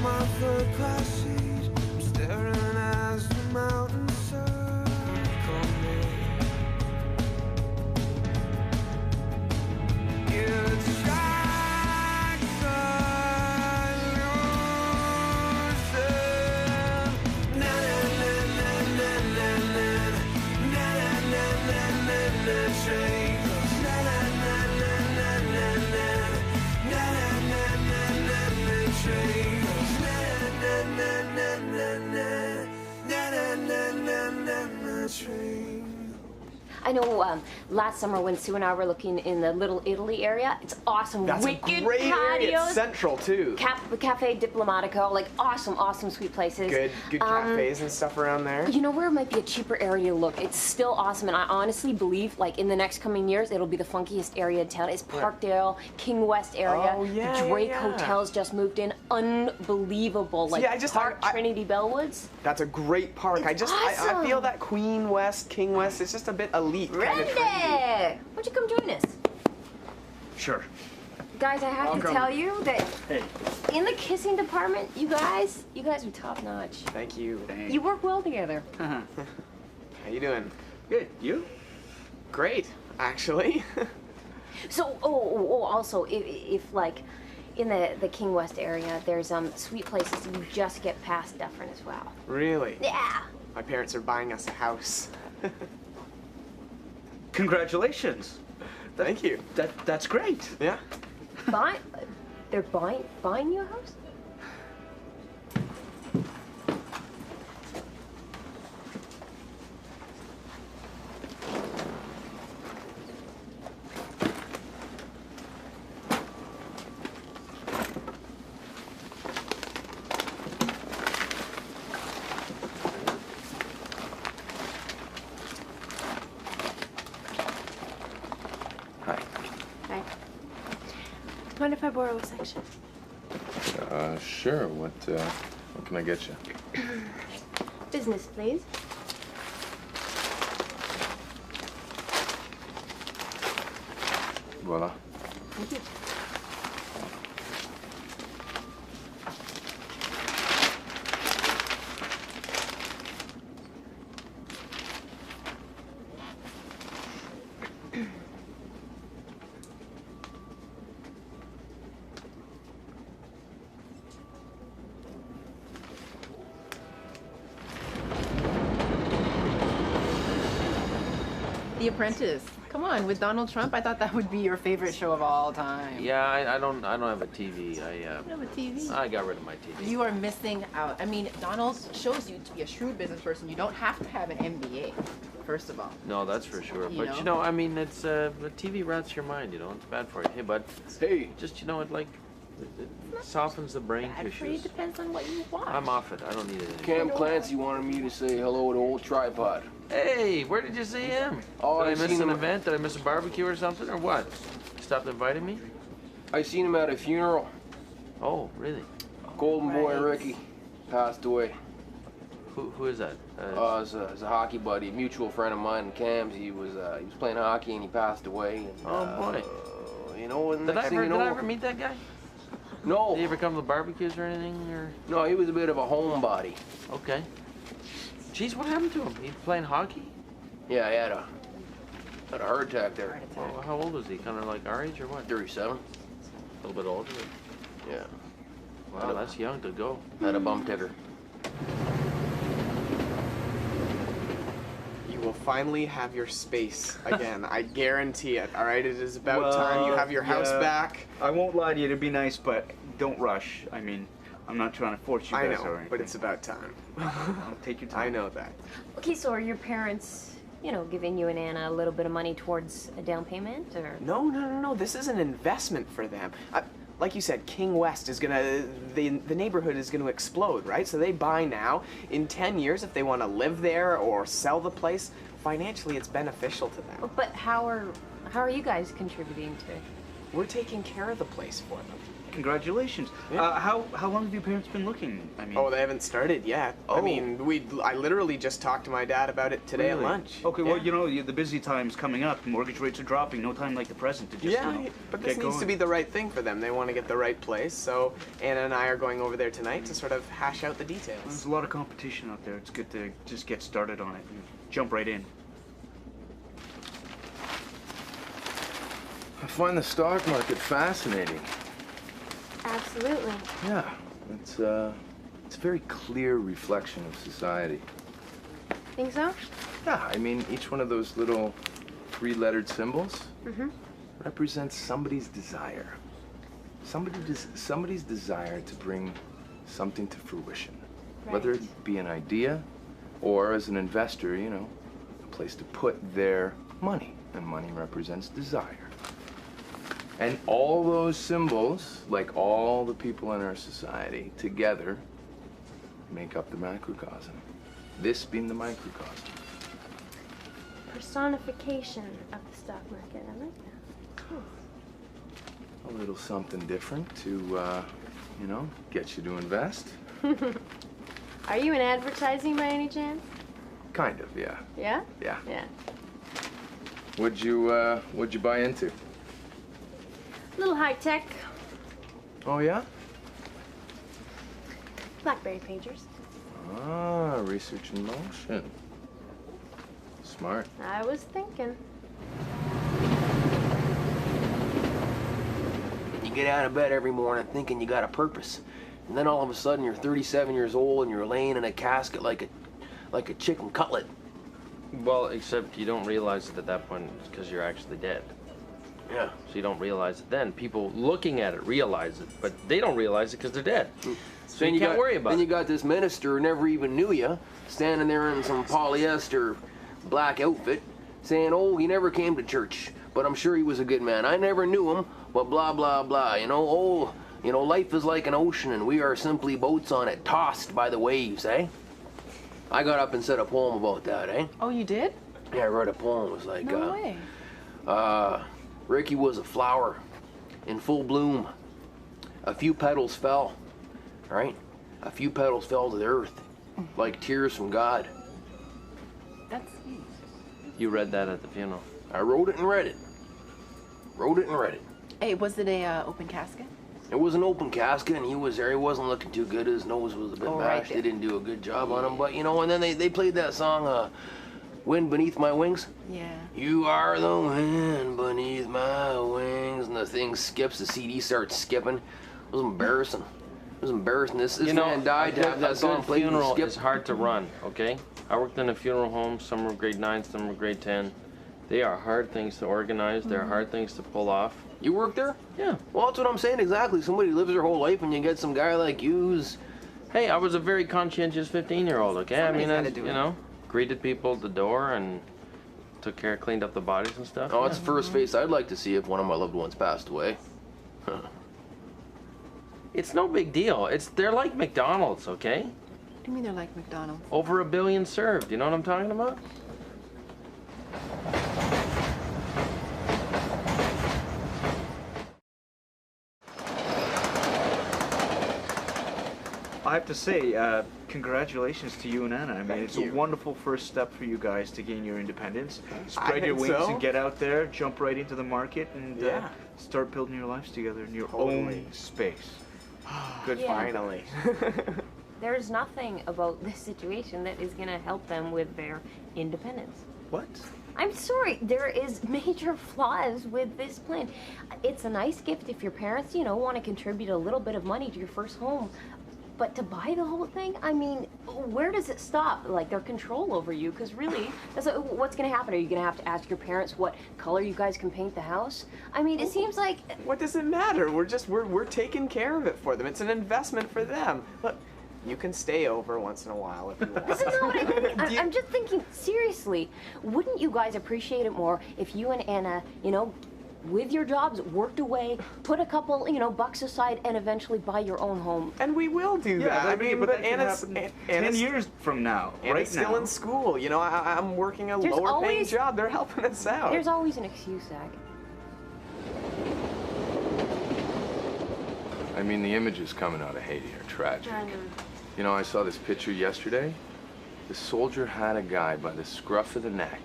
My third-class seat, I'm staring as the mountains circle me. It's like the illusion. Na na na na na na na na na na na na train goes na na na na na na na na na na na na train. I know last summer when Sue and I were looking in the Little Italy area, it's awesome. That's wicked a great area. patios. It's central too. Cafe Diplomatico, like awesome sweet places. Good cafes and stuff around there. You know where it might be a cheaper area to look? It's still awesome, and I honestly believe, like, in the next coming years, it'll be the funkiest area in town. It's Parkdale, King West area. Oh, yeah, the Drake yeah. Hotel's just moved in. Unbelievable. Like, Park Trinity Bellwoods. That's a great park. I awesome. feel that Queen West, King West, it's just a bit elite. Kind of trendy. Why don't you come join us? Sure. Guys, I have to tell you that Hey. in the kissing department, you guys are top notch. Thank you. Thanks. You work well together. How you doing? Good. You? Great, actually. So, also, if like in the King West area, there's sweet places you just get past Dufferin as well. Really? Yeah. My parents are buying us a house. Congratulations. Thank you. That's great. Yeah. They're buying you a house? Hi. Hi. Mind if I borrow a section? Sure. What can I get you? Business, please. Voila. Thank you. The Apprentice. Come on, with Donald Trump, I thought that would be your favorite show of all time. Yeah, I don't have a TV. You have a TV. I got rid of my TV. You are missing out. I mean, Donald shows you to be a shrewd business person. You don't have to have an MBA, first of all. No, that's for sure. You But know? you know, I mean, it's the TV rots your mind. You know, it's bad for you. Hey, bud. Hey. Just it softens the brain Bad for you, tissues. depends on what you watch. I'm off it. I don't need it anymore. Cam Clancy wanted me to say hello to old Tripod. Hey, where did you see him? Oh, Did I I miss seen an him- event? Did I miss a barbecue or something, or what? Stopped inviting me? I seen him at a funeral. Oh, really? Golden boy Right. Ricky passed away. Who is that? It's a hockey buddy, a mutual friend of mine, Cam's. He was playing hockey and he passed away. And, Oh, boy. You know, and Did next I thing you know, ever meet that guy? No, Did he ever come to barbecues or anything? Or no, he was a bit of a homebody. okay. Jeez, what happened to him? He playing hockey? Yeah, he had a heart attack there. Well, how old was he? Kind of like our age or what? 37. A little bit older. Yeah, Wow, that's young to go. had a bump ticker. You will finally have your space again. I guarantee it. All right, it is about time you have your house yeah. back. I won't lie to you. It'd be nice, but don't rush. I mean, I'm not trying to force you I guys know, or anything. but it's about time. I'll take your time. I know that. Okay, so are your parents, giving you and Anna a little bit of money towards a down payment, or? No. This is an investment for them. Like you said, King West is gonna, the neighborhood is gonna explode, right? So they buy now. In 10 years, if they want to live there or sell the place, financially it's beneficial to them. But how are you guys contributing to it? We're taking care of the place for them. congratulations. Yeah. How long have your parents been looking? I mean. Oh, they haven't started yet. I Oh. mean, I literally just talked to my dad about it today at Really? lunch. Okay, well, Yeah. you know, the busy time's coming up. Mortgage rates are dropping. No time like the present to just, Yeah, you know, but this get needs to going. be the right thing for them. They want to get the right place, so Anna and I are going over there tonight to sort of hash out the There's details. a lot of competition out there. It's good to just get started on it and jump right in. I find the stock market fascinating. Absolutely. Yeah, it's a very clear reflection of society. Think so? Yeah, I mean, each one of those little three-lettered symbols represents somebody's desire. Somebody's desire to bring something to fruition. Whether Right. it be an idea or as an investor, you know, a place to put their money. And money represents desire. And all those symbols, like all the people in our society, together make up the macrocosm. This being the microcosm. Personification of the stock market. I like that. A little something different to, you know, get you to invest. Are you in advertising by any chance? Kind of, yeah. Yeah? Yeah. Yeah. What'd you buy into? A little high tech. Oh, yeah? BlackBerry pagers. Ah, research in motion. Smart. I was thinking. You get out of bed every morning thinking you got a purpose, and then all of a sudden you're 37 years old and you're laying in a casket like a chicken cutlet. Well, except you don't realize it at that point because you're actually dead. Yeah. So you don't realize it then. People looking at it realize it, but they don't realize it because they're dead. So you can't worry about Then it. you got this minister who never even knew you, standing there in some polyester black outfit, saying, "Oh, he never came to church, but I'm sure he was a good man. I never knew him, but blah blah blah. You know, oh, you know, life is like an ocean, and we are simply boats on it, tossed by the waves, eh?" I got up and said a poem about that, eh? Oh, you did? Yeah, I wrote a poem. It was like, No way. Ricky was a flower in full bloom. A few petals fell, right? A few petals fell to the earth, like tears from God. That's sweet. You read that at the funeral. I wrote it and read it. Wrote it and read it. Hey, was it a open casket? It was an open casket, and he was there. He wasn't looking too good. His nose was a bit Oh, right bashed. there. They didn't do a good job on him, but you know. And then they played that song, "Wind Beneath My Wings." Yeah. You are the wind beneath my wings, and the thing skips. The CD starts skipping. It was embarrassing. It was embarrassing. This man died to have that song a played and funeral skip. is hard to run, okay? I worked in a funeral home. Some were grade 9, some were grade 10. They are hard things to organize. They're hard things to pull off. You worked there? Yeah. Well, that's what I'm saying exactly. Somebody lives their whole life, and you get some guy like you who's... Hey, I was a very conscientious 15-year-old, okay? Somebody's I gotta mean, do you it. know, greeted people at the door and took care, cleaned up the bodies and stuff. Oh, it's the first face I'd like to see if one of my loved ones passed away. It's no big deal. They're like McDonald's, okay? What do you mean they're like McDonald's? Over 1 billion served. You know what I'm talking about? I have to say, congratulations to you and Anna. I mean, Thank it's you. a wonderful first step for you guys to gain your independence. I Spread your think wings so. and get out there, jump right into the market, and Yeah. start building your lives together in your Totally. own space. Good, Yeah. finally. There's nothing about this situation that is going to help them with their independence. What? I'm sorry, there is major flaws with this plan. It's a nice gift if your parents, you know, want to contribute a little bit of money to your first home. But to buy the whole thing, I mean, where does it stop? Like their control over you? Because really, what's going to happen? Are you going to have to ask your parents what color you guys can paint the house? I mean, it seems like What does it matter? We're taking care of it for them. It's an investment for them. Look, you can stay over once in a while if you want. this is not what I mean. Do you- I'm just thinking seriously. Wouldn't you guys appreciate it more if you and Anna, you know, with your jobs, worked away, put a couple, you know, bucks aside, and eventually buy your own home? And we will do that. I mean, but that can Anna's, happen 10 Anna's years from now, Anna's right still now. in school. You know, I'm working a There's lower paying always- job. They're helping us out. There's always an excuse, Zach. I mean, the images coming out of Haiti are tragic. I know. You know, I saw this picture yesterday. The soldier had a guy by the scruff of the neck,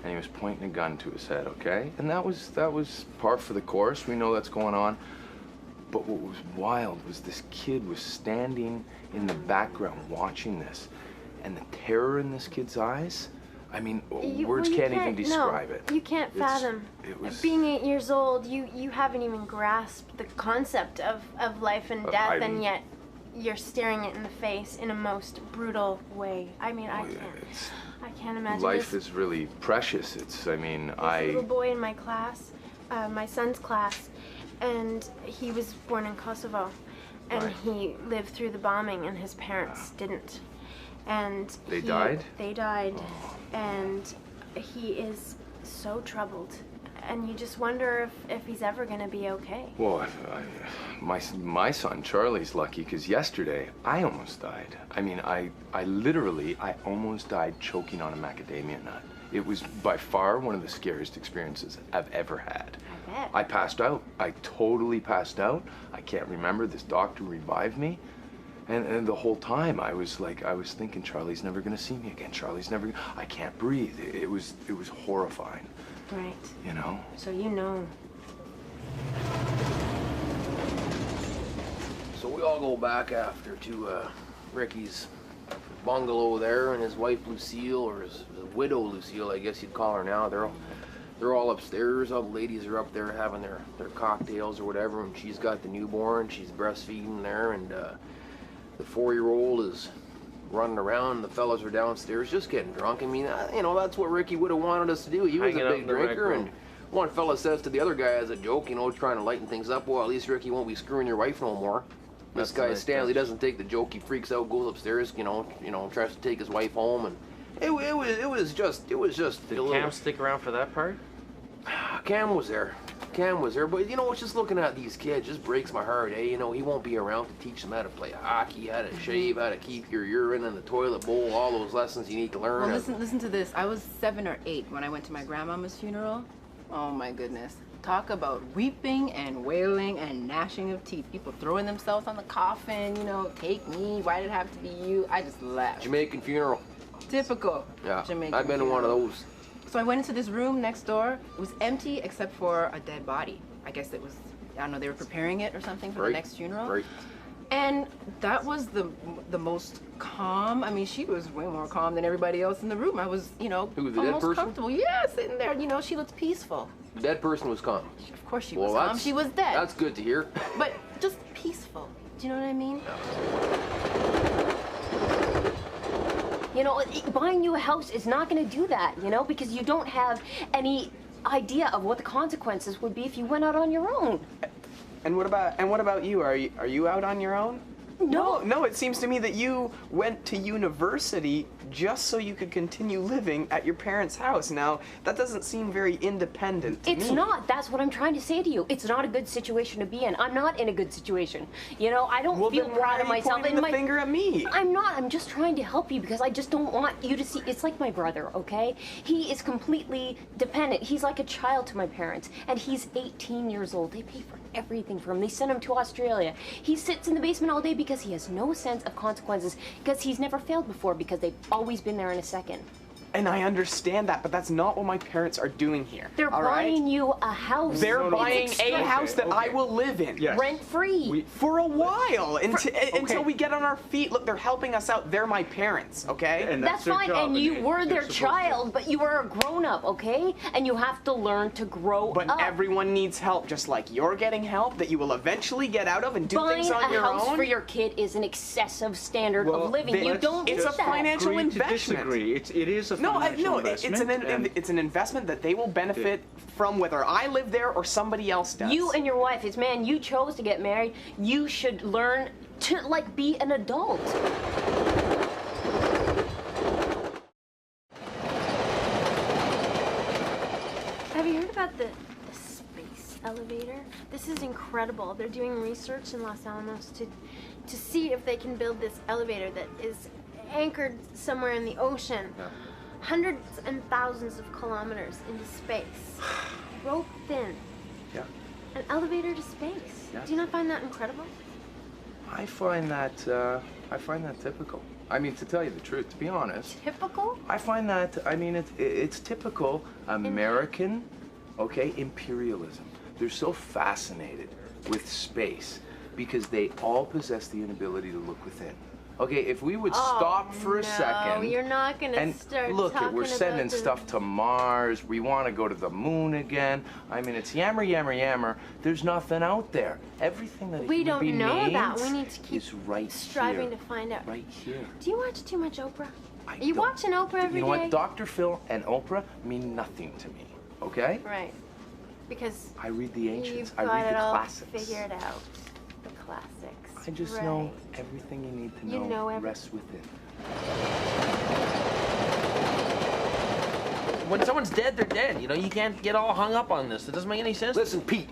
and he was pointing a gun to his head, okay? And that was par for the course. We know that's going on. But what was wild was this kid was standing in the background watching this, and the terror in this kid's eyes, I mean, words can't even describe it. You can't fathom. It was... Being 8 years old, you haven't even grasped the concept of life and death, and yet you're staring it in the face in a most brutal way. I mean, I can't imagine. Life is really precious. It's, I mean, There's a little boy in my class, my son's class, and he was born in Kosovo, and he lived through the bombing, and his parents didn't. And they died? They died, and he is so troubled, and you just wonder if he's ever gonna be okay. Well, my son Charlie's lucky, because yesterday I almost died. I mean, I literally almost died choking on a macadamia nut. It was by far one of the scariest experiences I've ever had. I bet. I passed out. I totally passed out. I can't remember. This doctor revived me. And the whole time I was thinking, Charlie's never gonna see me again. Charlie's never, I can't breathe. It was horrifying. Right. You know? So you know. So we all go back after to Ricky's bungalow there, and his wife Lucille, or his widow Lucille, I guess you'd call her now. They're all upstairs. All the ladies are up there having their cocktails or whatever, and she's got the newborn. She's breastfeeding there, and the 4-year-old is running around. The fellas are downstairs just getting drunk. I mean, you know, that's what Ricky would have wanted us to do. He was a big drinker, and one fella says to the other guy as a joke, you know, trying to lighten things up, well, at least Ricky won't be screwing your wife no more. This guy Stanley doesn't take the joke. He freaks out, goes upstairs, you know, tries to take his wife home, and it was just. Did Cam stick around for that part? Cam was there, but you know, just looking at these kids just breaks my heart, eh? You know, he won't be around to teach them how to play hockey, how to shave, how to keep your urine in the toilet bowl, all those lessons you need to learn. Well, listen to this. I was 7 or 8 when I went to my grandmama's funeral. Oh my goodness. Talk about weeping and wailing and gnashing of teeth. People throwing themselves on the coffin, you know, take me, why did it have to be you? I just laughed. Jamaican funeral. Typical. Yeah, Jamaican I've been in one of those. So I went into this room next door. It was empty except for a dead body. I guess it was, I don't know, they were preparing it or something for the next funeral. Right. And that was the most calm. I mean, she was way more calm than everybody else in the room. I was, you know, Who, the almost dead person? comfortable. Yeah, sitting there. You know, she looked peaceful. The dead person was calm. Of course she was calm. She was dead. That's good to hear. But just peaceful. Do you know what I mean? You know, buying you a house is not going to do that, you know, because you don't have any idea of what the consequences would be if you went out on your own. And what about you? Are you out on your own? No, it seems to me that you went to university just so you could continue living at your parents' house. Now, that doesn't seem very independent to me. It's not. That's what I'm trying to say to you. It's not a good situation to be in. I'm not in a good situation. You know, I don't feel proud of myself. Pointing the finger at me? I'm not. I'm just trying to help you because I just don't want you to see. It's like my brother, okay? He is completely dependent. He's like a child to my parents, and he's 18 years old. They pay for everything for him. They send him to Australia. He sits in the basement all day because he has no sense of consequences, because he's never failed before, because they've always been there in a second. And I understand that, but that's not what my parents are doing here. They're buying you a house. They're buying a house that I will live in. Yes. Rent-free. For a while, until we get on our feet. Look, they're helping us out. They're my parents, okay? And That's their fine, job, and you were their supposed child, but you were a grown-up, okay? And you have to learn to grow But up. everyone needs help, just like you're getting help that you will eventually get out of and do things on your Buying a house own. for your kid is an excessive standard of living. You don't It's do a that. financial Agree to investment. disagree. It is a financial investment. It's an investment that they will benefit from whether I live there or somebody else does. You and your wife, it's man, you chose to get married. You should learn to, like, be an adult. Have you heard about the space elevator? This is incredible. They're doing research in Los Alamos to see if they can build this elevator that is anchored somewhere in the ocean. Yeah. Hundreds and thousands of kilometers into space. Rope thin. Yeah. An elevator to space. Yes. Do you not find that incredible? I find that typical. I mean, to tell you the truth, to be honest, Typical? I find that, I mean, it's typical American, okay, imperialism. They're so fascinated with space because they all possess the inability to look within. Okay, if we would stop for a second. No, you're not gonna and start look, talking we're sending about the... stuff to Mars. We want to go to the moon again. I mean, it's yammer, yammer, yammer. There's nothing out there. Everything that We human don't being know that. needs We need to keep is right striving here. to find out. Right here. Do you watch too much Oprah? I Are you don't. watching Oprah every day? You know what? Dr. Phil and Oprah mean nothing to me. Okay? Right. Because I read the ancients. you've I got read it the all classics. figured out. The classics. I just right. know everything you need to You know rests within. When someone's dead, they're dead. You know, you can't get all hung up on this. It doesn't make any sense. Listen, Pete.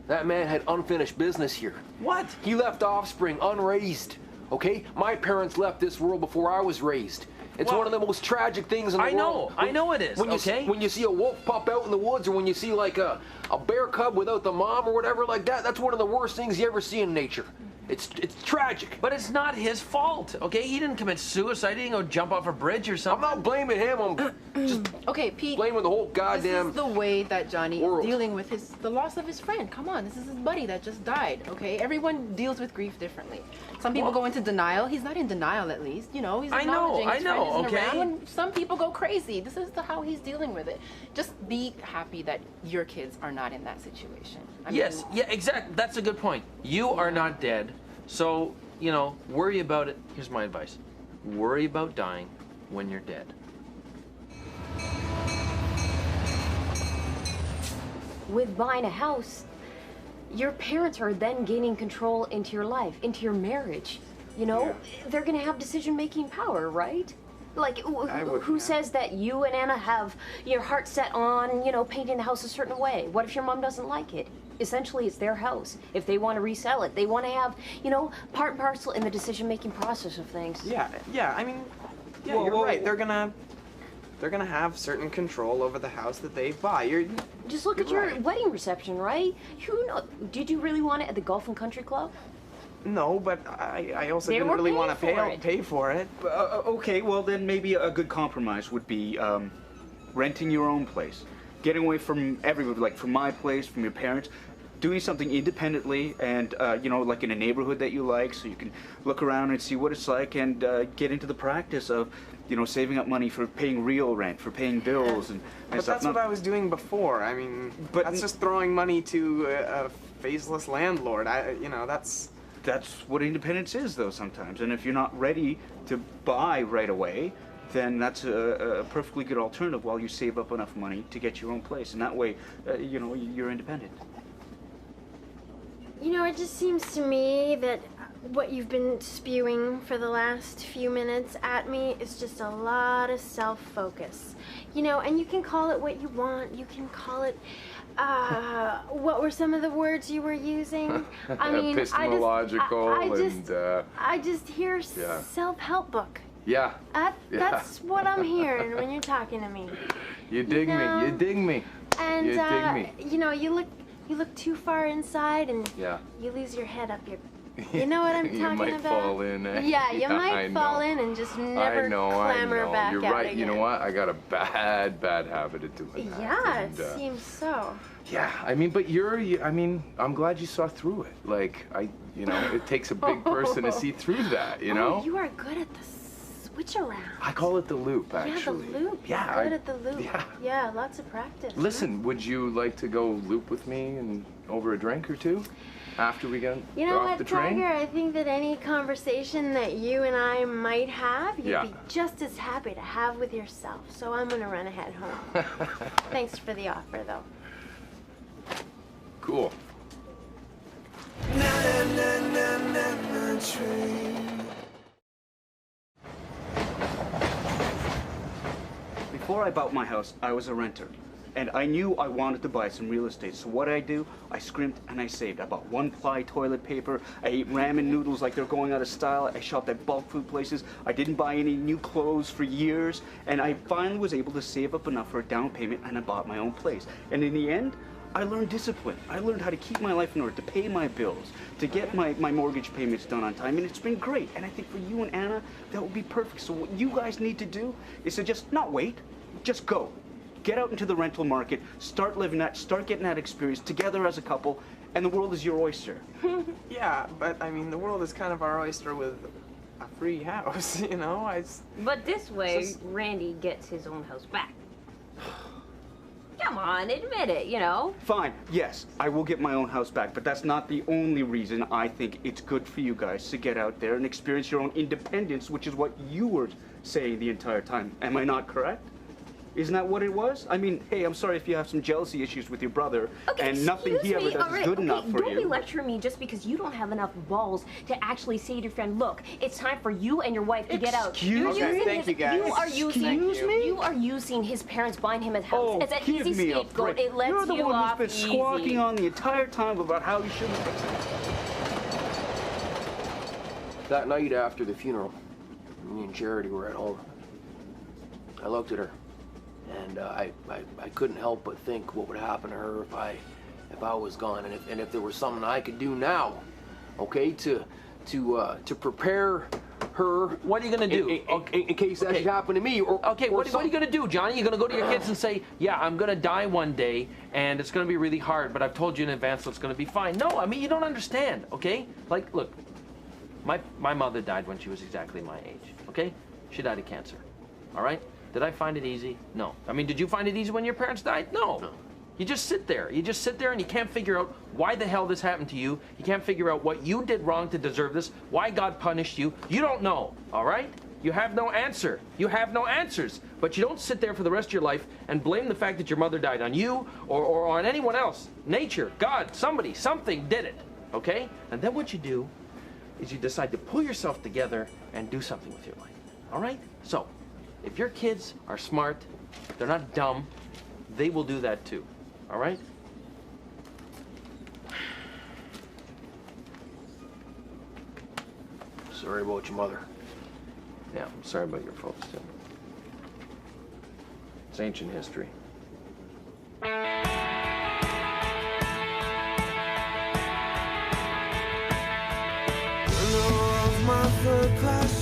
That man had unfinished business here. What? He left offspring unraised. Okay? My parents left this world before I was raised. It's Well, one of the most tragic things in the world. I know it is, When you, okay? when you see a wolf pop out in the woods, or when you see like a bear cub without the mom or whatever like that, that's one of the worst things you ever see in nature. It's tragic. But it's not his fault, okay? He didn't commit suicide. He didn't go jump off a bridge or I'm something. not blaming him. I'm just Okay, Pete. blaming the whole This goddamn. is the way that Johnny world. is dealing with the loss of his friend. Come on, this is his buddy that just died. Okay, everyone deals with grief differently. Some people go into denial. He's not in denial, at least. You know, he's I know, acknowledging his friend isn't okay? around. And some people go crazy. This is how he's dealing with it. Just be happy that your kids are not in that situation. I Yes, mean, yeah, exactly. That's a good point. You are not dead, so, you know, worry about it. Here's my advice. Worry about dying when you're dead. With buying a house, your parents are then gaining control into your life, into your marriage. You know, they're gonna have decision-making power, right? Like, who says that you and Anna have your heart set on, you know, painting the house a certain way? What if your mom doesn't like it? Essentially, it's their house. If they want to resell it, they want to have, you know, part and parcel in the decision-making process of things. Yeah, I mean, yeah, Whoa, you're whoa, right. whoa. They're gonna have certain control over the house that they buy. Just look at You're your right. wedding reception, right? Who know? Did you really want it at the Golf and Country Club? No, but I also They didn't were really paying want to for it. pay for it. Okay, well then maybe a good compromise would be renting your own place, getting away from everybody, like from my place, from your parents, doing something independently, and you know, like in a neighborhood that you like, so you can look around and see what it's like, and get into the practice of, you know, saving up money for paying real rent, for paying bills, and But stuff. that's what I was doing before. I mean, But- that's just throwing money to a faceless landlord. That's what independence is, though, sometimes. And if you're not ready to buy right away, then that's a perfectly good alternative while you save up enough money to get your own place. And that way, you know, you're independent. You know, it just seems to me that what you've been spewing for the last few minutes at me is just a lot of self-focus. You know, and you can call it what you want. You can call it, what were some of the words you were using? I mean, Epistemological I just hear yeah. self-help book. yeah. That's what I'm hearing when you're talking to me. You dig know, me. You dig me. And You dig me. you know, you look too far inside and Yeah. you lose your head up your. You know what I'm talking You might about? fall in. Eh? Yeah, you I might fall know. in and just never I know. clamber back You're out right. again. You know what? I got a bad habit of doing that. Yeah, And, it seems so. Yeah, I mean, but I mean, I'm glad you saw through it. Like, you know, it takes a big person to see through that, you know? Oh, you are good at the switch around. I call it the loop, actually. Yeah, the loop. Yeah, You're good at the loop. yeah. Yeah, lots of practice. Listen, would you like to go loop with me and over a drink or two after we get You know off what, the train? Tiger? I think that any conversation that you and I might have, you'd Yeah. be just as happy to have with yourself. So I'm gonna run ahead home. Thanks for the offer, though. Cool. Before I bought my house, I was a renter. And I knew I wanted to buy some real estate. So what did I do? I scrimped and I saved. I bought one-ply toilet paper. I ate ramen noodles like they're going out of style. I shopped at bulk food places. I didn't buy any new clothes for years. And I finally was able to save up enough for a down payment and I bought my own place. And in the end, I learned discipline. I learned how to keep my life in order, to pay my bills, to get my mortgage payments done on time, and it's been great. And I think for you and Anna, that would be perfect. So what you guys need to do is to just not wait, just go. Get out into the rental market, start living that, start getting that experience together as a couple, and the world is your oyster. Yeah, but I mean, the world is kind of our oyster with a free house, you know? But this way, Just- Randy gets his own house back. Come on, admit it, you know? Fine, yes, I will get my own house back, but that's not the only reason I think it's good for you guys to get out there and experience your own independence, which is what you were saying the entire time. Am I not correct? Isn't that what it was? I mean, hey, I'm sorry if you have some jealousy issues with your brother, Okay, and nothing he ever excuse me. does All right, is good okay, enough for don't be you. lecturing me just because you don't have enough balls to actually say to your friend, look, it's time for you and your wife to get out. Excuse You're me? using Thank his- you, guys. You are using, Excuse me? You are using his parents buying him a house as an give easy me a scapegoat. break. It lets You're the you one off who's been easy. squawking on the entire time about how you shouldn't. That night after the funeral, me and Charity were at home. I looked at her, and I couldn't help but think what would happen to her if I was gone, and if there was something I could do now, okay, to prepare her. What are you gonna do? In case that should happen to me, or Okay, or what are you gonna do, Johnny? You're gonna go to your kids and say, yeah, I'm gonna die one day, and it's gonna be really hard, but I've told you in advance so it's gonna be fine. No, I mean, you don't understand, okay? Like, look, my mother died when she was exactly my age, okay? She died of cancer, all right? Did I find it easy? No. I mean, did you find it easy when your parents died? No. You just sit there. You just sit there and you can't figure out why the hell this happened to you. You can't figure out what you did wrong to deserve this, why God punished you. You don't know, all right? You have no answer. You have no answers. But you don't sit there for the rest of your life and blame the fact that your mother died on you or on anyone else. Nature, God, somebody, something did it, okay? And then what you do is you decide to pull yourself together and do something with your life, all right? So, if your kids are smart, they're not dumb, they will do that too, all right? Sorry about your mother. Yeah, I'm sorry about your folks too. It's ancient history. Window of my third class